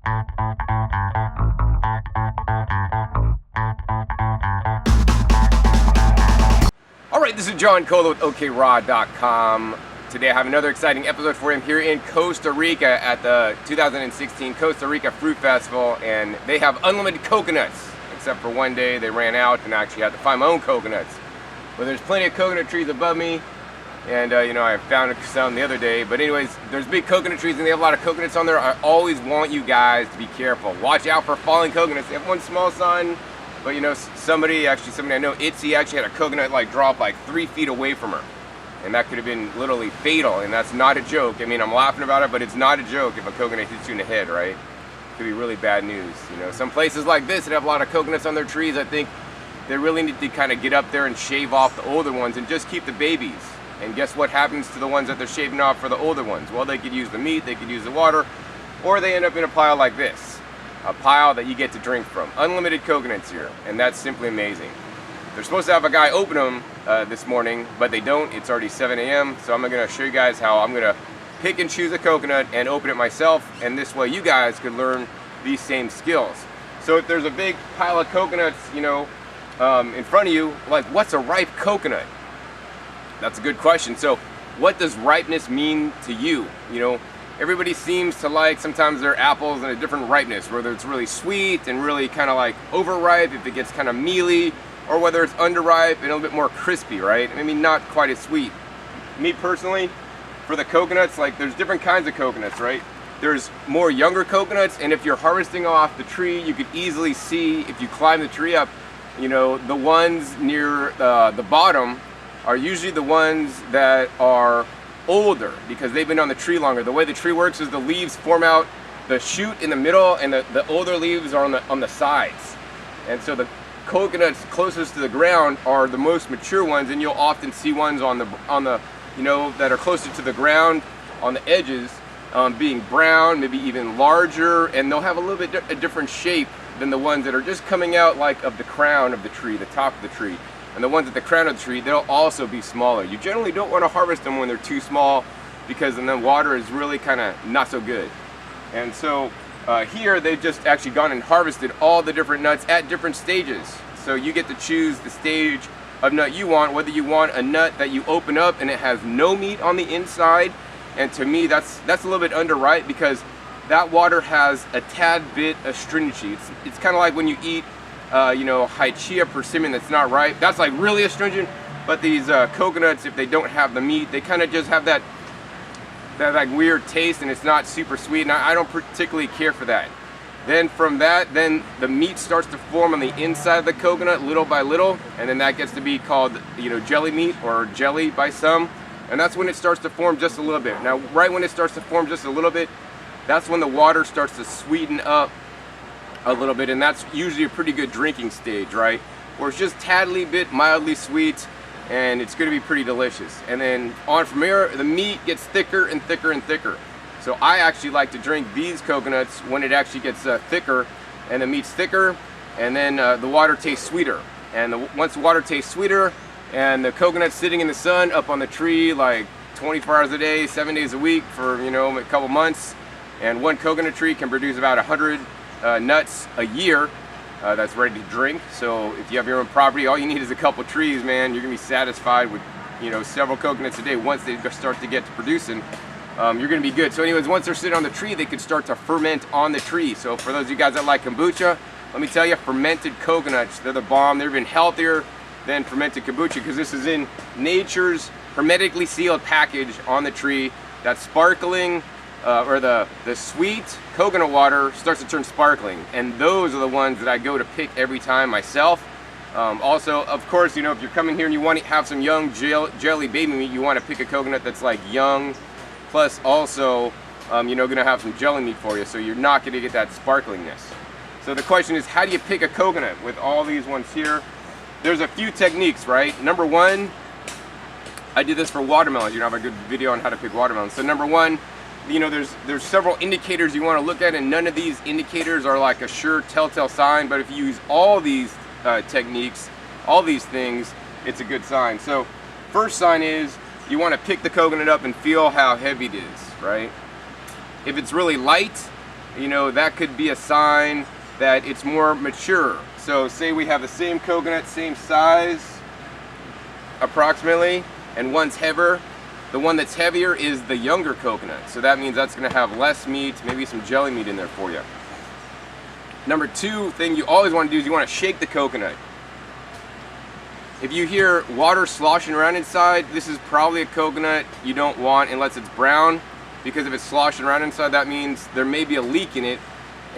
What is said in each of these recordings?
Alright, this is John Colo with okraw.com. Today I have another exciting episode for you. I'm here in Costa Rica at the 2016 Costa Rica Fruit Festival, and they have unlimited coconuts, except for one day they ran out and I actually had to find my own coconuts. But there's plenty of coconut trees above me, and I found some the other day. But anyways, there's big coconut trees and they have a lot of coconuts on there. I always want you guys to be careful. Watch out for falling coconuts. They have one small sign, but somebody I know, Itzy, actually had a coconut drop 3 feet away from her. And that could have been literally fatal, and that's not a joke. I mean, I'm laughing about it, but it's not a joke if a coconut hits you in the head, right? It could be really bad news. Some places like this that have a lot of coconuts on their trees, I think they really need to kind of get up there and shave off the older ones and just keep the babies. And guess what happens to the ones that they're shaving off for the older ones? Well, they could use the meat, they could use the water, or they end up in a pile like this. A pile that you get to drink from. Unlimited coconuts here, and that's simply amazing. They're supposed to have a guy open them this morning, but they don't. It's already 7 a.m., so I'm going to show you guys how I'm going to pick and choose a coconut and open it myself, and this way you guys could learn these same skills. So if there's a big pile of coconuts, in front of you, what's a ripe coconut? That's a good question. So what does ripeness mean to you? Everybody seems to like sometimes their apples in a different ripeness, whether it's really sweet and really kind of overripe if it gets kind of mealy, or whether it's underripe and a little bit more crispy, right? I mean, not quite as sweet. Me personally, for the coconuts, there's different kinds of coconuts, right? There's more younger coconuts, and if you're harvesting off the tree, you could easily see, if you climb the tree up, the ones near the bottom are usually the ones that are older because they've been on the tree longer. The way the tree works is the leaves form out the shoot in the middle, and the older leaves are on the sides. And so the coconuts closest to the ground are the most mature ones, and you'll often see ones on the that are closer to the ground on the edges being brown, maybe even larger, and they'll have a little bit a different shape than the ones that are just coming out of the crown of the tree, the top of the tree. And the ones at the crown of the tree, they'll also be smaller. You generally don't want to harvest them when they're too small, because then the water is really kind of not so good. And so here they've just actually gone and harvested all the different nuts at different stages. So you get to choose the stage of nut you want, whether you want a nut that you open up and it has no meat on the inside. And to me, that's a little bit underripe, because that water has a tad bit of astringency. It's kind of like when you eat Hychia persimmon that's not ripe. That's really astringent. But these coconuts, if they don't have the meat, they kind of just have that weird taste, and it's not super sweet, and I don't particularly care for that. Then from that, then the meat starts to form on the inside of the coconut little by little, and then that gets to be called jelly meat, or jelly by some, and that's when it starts to form just a little bit. Now right when it starts to form just a little bit, that's when the water starts to sweeten up a little bit, and that's usually a pretty good drinking stage, right? Where it's just tadly bit mildly sweet, and it's going to be pretty delicious. And then on from here, the meat gets thicker and thicker and thicker. So I actually like to drink these coconuts when it actually gets thicker, and the meat's thicker, and then the water tastes sweeter. And once the water tastes sweeter, and the coconut's sitting in the sun up on the tree 24 hours a day, 7 days a week for a couple months, and one coconut tree can produce about 100 nuts a year that's ready to drink. So if you have your own property, all you need is a couple trees, man. You're gonna be satisfied with several coconuts a day. Once they start to get to producing, you're gonna be good. So anyways, once they're sitting on the tree, they can start to ferment on the tree. So for those of you guys that like kombucha, let me tell you, fermented coconuts, they're the bomb. They're even healthier than fermented kombucha, because this is in nature's hermetically sealed package on the tree. That's sparkling, or the sweet coconut water starts to turn sparkling, and those are the ones that I go to pick every time myself. Also, of course, if you're coming here and you want to have some young jelly baby meat, you want to pick a coconut that's young, plus also gonna have some jelly meat for you, so you're not gonna get that sparklingness. So the question is, how do you pick a coconut with all these ones here? There's a few techniques, right? Number one, I did this for watermelons. I have a good video on how to pick watermelons. So number one, there's several indicators you want to look at, and none of these indicators are a sure telltale sign, but if you use all these techniques, all these things, it's a good sign. So first sign is you want to pick the coconut up and feel how heavy it is, right? If it's really light, you know, that could be a sign that it's more mature. So say we have the same coconut, same size approximately, and one's heavier. The one that's heavier is the younger coconut. So that means that's gonna have less meat, maybe some jelly meat in there for you. Number two thing you always wanna do is you wanna shake the coconut. If you hear water sloshing around inside, this is probably a coconut you don't want unless it's brown, because if it's sloshing around inside, that means there may be a leak in it,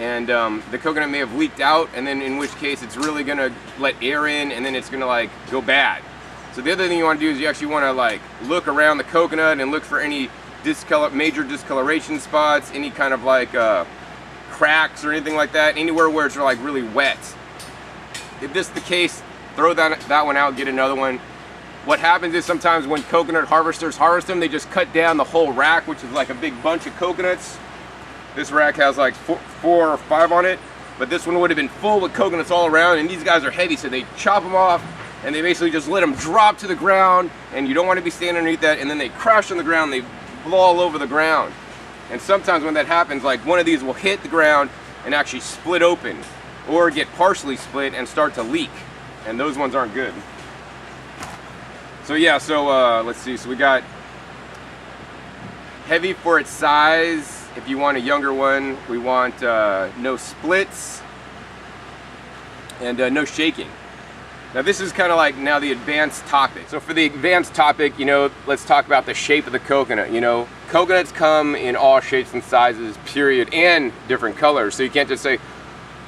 and the coconut may have leaked out, and then in which case it's really gonna let air in, and then it's gonna like go bad. So the other thing you want to do is you actually want to like look around the coconut and look for any major discoloration spots, any kind of like cracks or anything like that, anywhere where it's like really wet. If this is the case, throw that one out, get another one. What happens is sometimes when coconut harvesters harvest them, they just cut down the whole rack, which is like a big bunch of coconuts. This rack has like four or five on it, but this one would have been full with coconuts all around, and these guys are heavy, so they chop them off and they basically just let them drop to the ground, and you don't want to be standing underneath that, and then they crash on the ground, they blow all over the ground. And sometimes when that happens, like one of these will hit the ground and actually split open, or get partially split and start to leak, and those ones aren't good. So yeah, so let's see, so we got heavy for its size. If you want a younger one, we want no splits and no shaking. Now this is kind of like now the advanced topic. So for the advanced topic, you know, let's talk about the shape of the coconut. You know, coconuts come in all shapes and sizes, period, and different colors. So you can't just say,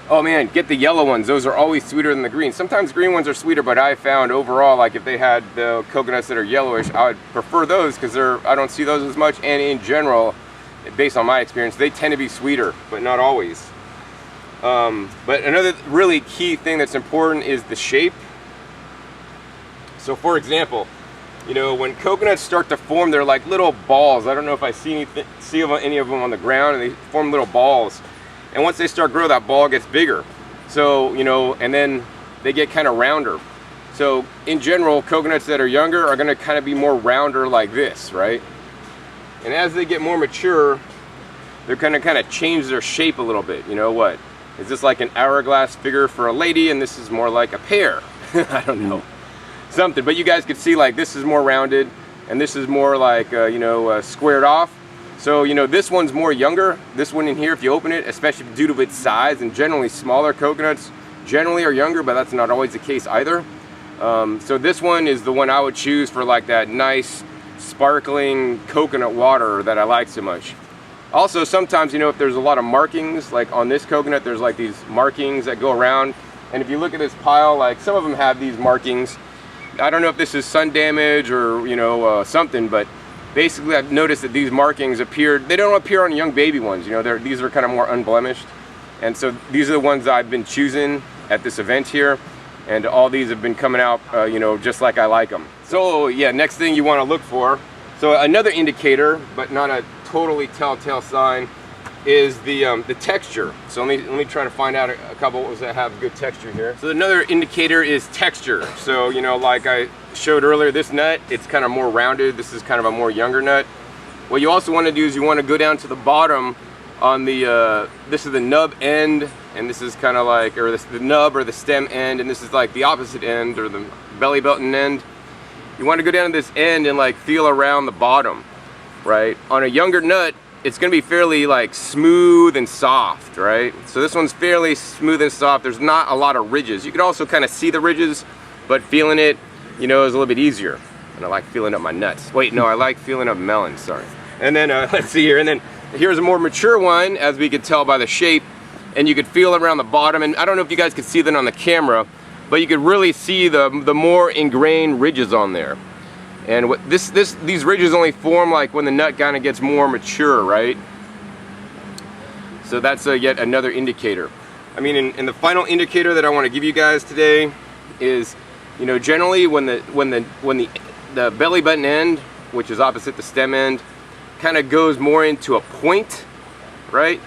oh man, get the yellow ones, those are always sweeter than the green. Sometimes green ones are sweeter, but I found overall, like if they had the coconuts that are yellowish, I would prefer those because I don't see those as much, and in general, based on my experience, they tend to be sweeter, but not always. But another really key thing that's important is the shape. So for example, you know, when coconuts start to form, they're like little balls. I don't know if I see any of them on the ground, and they form little balls. And once they start growing, that ball gets bigger. So, you know, and then they get kind of rounder. So in general, coconuts that are younger are gonna kind of be more rounder like this, right? And as they get more mature, they're gonna kind of change their shape a little bit. You know what? Is this like an hourglass figure for a lady, and this is more like a pear? I don't know. Something, but you guys could see like this is more rounded, and this is more like, you know, squared off. So, you know, this one's more younger. This one in here, if you open it, especially due to its size, and generally smaller coconuts generally are younger, but that's not always the case either. So this one is the one I would choose for like that nice, sparkling coconut water that I like so much. Also, sometimes, you know, if there's a lot of markings, like on this coconut, there's like these markings that go around. And if you look at this pile, like some of them have these markings. I don't know if this is sun damage or, you know, something, but basically I've noticed that these markings appeared, they don't appear on young baby ones, you know, these are kind of more unblemished. And so these are the ones I've been choosing at this event here, and all these have been coming out, you know, just like I like them. So yeah, next thing you want to look for, so another indicator, but not a totally telltale sign, is the texture. So let me try to find out a couple ones that have good texture here. So another indicator is texture. So, you know, like I showed earlier, this nut, it's kind of more rounded. This is kind of a more younger nut. What you also want to do is you want to go down to the bottom on the, this is the nub end, and this is kind of like, or the nub or the stem end, and this is like the opposite end, or the belly button end. You want to go down to this end and like feel around the bottom, right? On a younger nut, it's going to be fairly like smooth and soft, right? So this one's fairly smooth and soft. There's not a lot of ridges. You can also kind of see the ridges, but feeling it, you know, is a little bit easier. And I like feeling up my nuts. Wait, no, I like feeling up melons, sorry. And then, let's see here, and then here's a more mature one, as we could tell by the shape, and you could feel around the bottom, and I don't know if you guys could see that on the camera, but you could really see the more ingrained ridges on there. And what these ridges only form like when the nut kind of gets more mature, right? So that's yet another indicator. I mean, and the final indicator that I want to give you guys today is, you know, generally when the belly button end, which is opposite the stem end, kind of goes more into a point, right?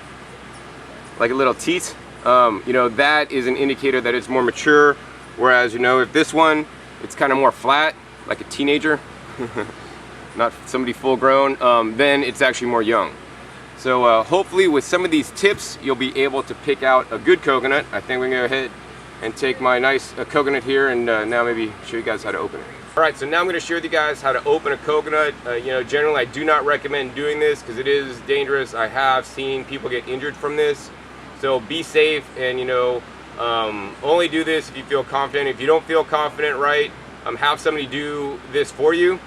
Like a little teat. You know, that is an indicator that it's more mature. Whereas, you know, if this one, it's kind of more flat, like a teenager, not somebody full grown, then it's actually more young. So hopefully with some of these tips, you'll be able to pick out a good coconut. I think we're gonna go ahead and take my nice coconut here and now maybe show you guys how to open it. All right, so now I'm gonna share with you guys how to open a coconut. You know, generally I do not recommend doing this because it is dangerous. I have seen people get injured from this. So be safe and, you know, only do this if you feel confident. If you don't feel confident, right, have somebody do this for you.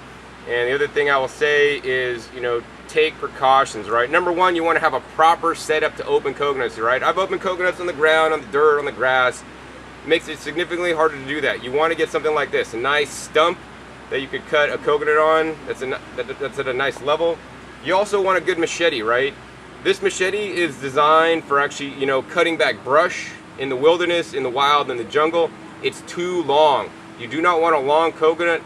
And the other thing I will say is, you know, take precautions, right? Number one, you want to have a proper setup to open coconuts, right? I've opened coconuts on the ground, on the dirt, on the grass. It makes it significantly harder to do that. You want to get something like this, a nice stump that you could cut a coconut on. That's at a nice level. You also want a good machete, right? This machete is designed for actually, you know, cutting back brush in the wilderness, in the wild, in the jungle. It's too long. You do not want a long coconut,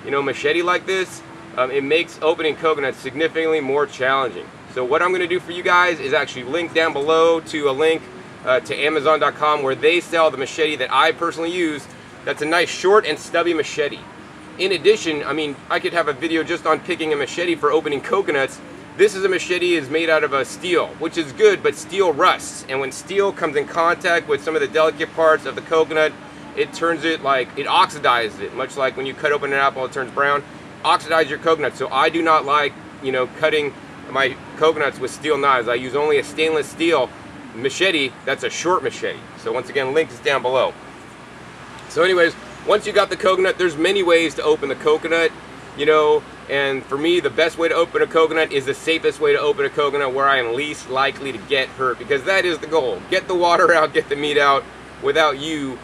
you know, machete like this. It makes opening coconuts significantly more challenging. So what I'm going to do for you guys is actually link down below to a link to Amazon.com where they sell the machete that I personally use. That's a nice short and stubby machete. In addition, I mean, I could have a video just on picking a machete for opening coconuts. This is a machete is made out of steel, which is good, but steel rusts. And when steel comes in contact with some of the delicate parts of the coconut, it turns it like, it oxidizes it, much like when you cut open an apple, it turns brown. Oxidize your coconut. So I do not like, you know, cutting my coconuts with steel knives. I use only a stainless steel machete. That's a short machete. So once again, link is down below. So anyways, once you got the coconut, there's many ways to open the coconut, you know, and for me, the best way to open a coconut is the safest way to open a coconut where I am least likely to get hurt, because that is the goal. Get the water out, get the meat out without you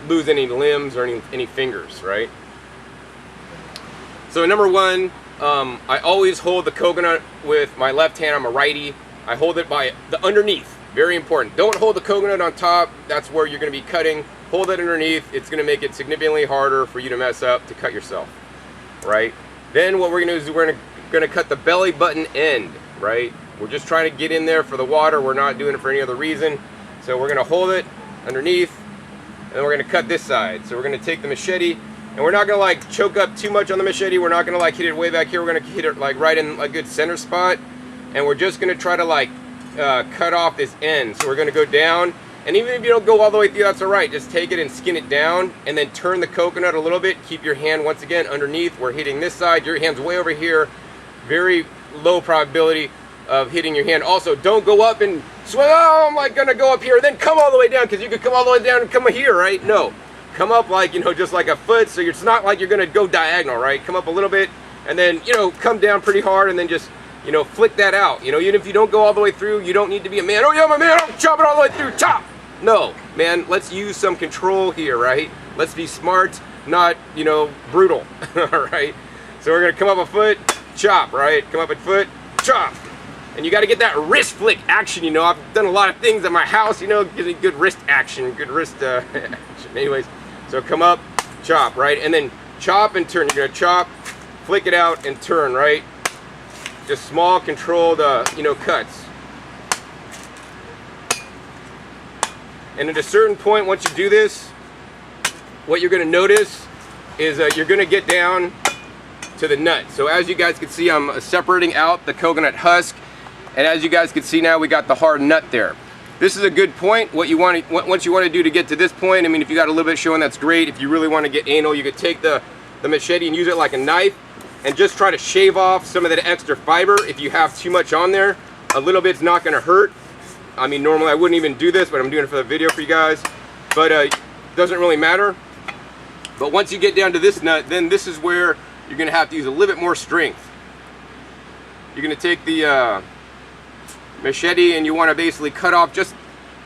losing any limbs or any fingers, right? So number one, I always hold the coconut with my left hand. I'm a righty. I hold it by the underneath. Very important. Don't hold the coconut on top. That's where you're going to be cutting. Hold it underneath. It's going to make it significantly harder for you to mess up, to cut yourself, right? Then what we're going to do is we're going to cut the belly button end, right? We're just trying to get in there for the water. We're not doing it for any other reason. So we're going to hold it underneath, and then we're going to cut this side. So we're going to take the machete, and we're not going to like choke up too much on the machete. We're not going to like hit it way back here. We're going to hit it like right in a good center spot, and we're just going to try to like cut off this end. So we're going to go down, and even if you don't go all the way through, that's all right. Just take it and skin it down, and then turn the coconut a little bit. Keep your hand once again underneath. We're hitting this side. Your hand's way over here. Very low probability of hitting your hand. Also, don't go up and swing. Oh, I'm like gonna go up here, then come all the way down, because you could come all the way down and come here, right? No, come up like, you know, just like a foot. So it's not like you're gonna go diagonal, right? Come up a little bit, and then, you know, come down pretty hard, and then just, you know, flick that out. You know, even if you don't go all the way through, you don't need to be a man. Oh yeah, my man, I'm chopping all the way through. Chop. No, man, let's use some control here, right? Let's be smart, not, you know, brutal. All right. So we're gonna come up a foot, chop, right? Come up a foot, chop. And you got to get that wrist flick action. You know, I've done a lot of things at my house, you know, getting good wrist action, good wrist action. Anyways, so come up, chop, right? And then chop and turn. You're gonna chop, flick it out, and turn, right? Just small, controlled, you know, cuts. And at a certain point, once you do this, what you're gonna notice is you're gonna get down to the nut. So as you guys can see, I'm separating out the coconut husk. And as you guys can see now, we got the hard nut there. This is a good point. What you want to, once you want to do to get to this point, I mean, if you got a little bit showing, that's great. If you really want to get anal, you could take the machete and use it like a knife and just try to shave off some of that extra fiber. If you have too much on there, a little bit's not going to hurt. I mean, normally I wouldn't even do this, but I'm doing it for the video for you guys. But it doesn't really matter. But once you get down to this nut, then this is where you're going to have to use a little bit more strength. You're going to take the machete and you want to basically cut off just,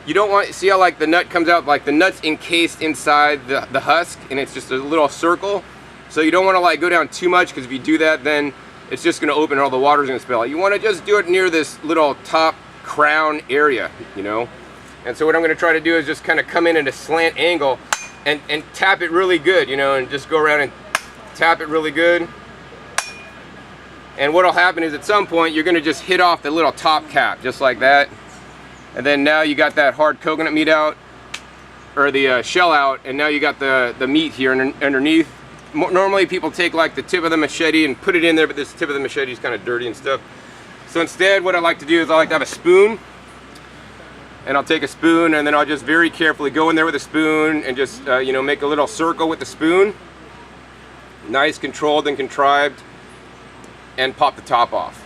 you don't want, see how like the nut comes out, like the nut's encased inside the husk, and it's just a little circle. So you don't want to like go down too much, because if you do that, then it's just going to open and all the water's going to spill out. You want to just do it near this little top crown area, you know. And so what I'm going to try to do is just kind of come in at a slant angle and tap it really good, you know, and just go around and tap it really good. And what'll happen is at some point you're gonna just hit off the little top cap, just like that. And then now you got that hard coconut meat out, or the shell out, and now you got the meat here underneath. Normally people take like the tip of the machete and put it in there, but this tip of the machete is kind of dirty and stuff. So instead, what I like to do is I like to have a spoon, and I'll take a spoon and then I'll just very carefully go in there with a spoon and just you know, make a little circle with the spoon, nice, controlled and contrived, and pop the top off.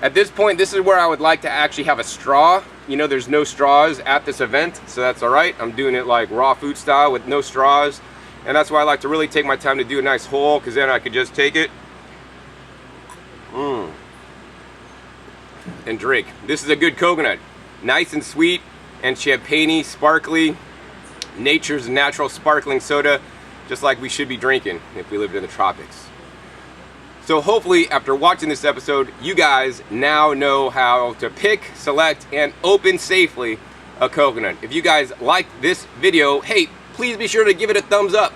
At this point, this is where I would like to actually have a straw. You know, there's no straws at this event, so that's all right. I'm doing it like raw food style with no straws, and that's why I like to really take my time to do a nice hole, because then I could just take it and drink. This is a good coconut, nice and sweet and champagne-y, sparkly, nature's natural sparkling soda, just like we should be drinking if we lived in the tropics. So hopefully after watching this episode, you guys now know how to pick, select, and open safely a coconut. If you guys like this video, hey, please be sure to give it a thumbs up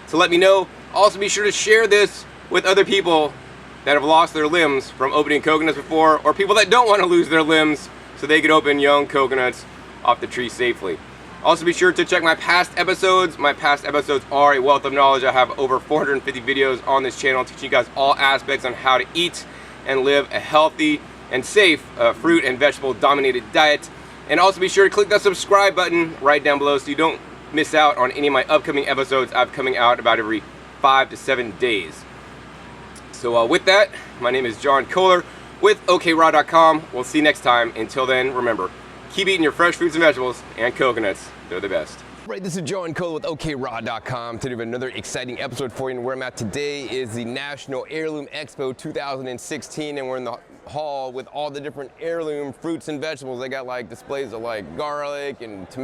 to let me know. Also be sure to share this with other people that have lost their limbs from opening coconuts before, or people that don't want to lose their limbs so they could open young coconuts off the tree safely. Also be sure to check my past episodes. My past episodes are a wealth of knowledge. I have over 450 videos on this channel teaching you guys all aspects on how to eat and live a healthy and safe fruit and vegetable dominated diet. And also be sure to click that subscribe button right down below so you don't miss out on any of my upcoming episodes. I'm coming out about every 5 to 7 days. So with that, my name is John Kohler with okraw.com. We'll see you next time. Until then, remember, keep eating your fresh fruits and vegetables and coconuts. They're the best. Right, this is John Kohler with okraw.com. Today we have another exciting episode for you. And where I'm at today is the National Heirloom Expo 2016, and we're in the hall with all the different heirloom fruits and vegetables. They got like displays of like garlic and tomatoes.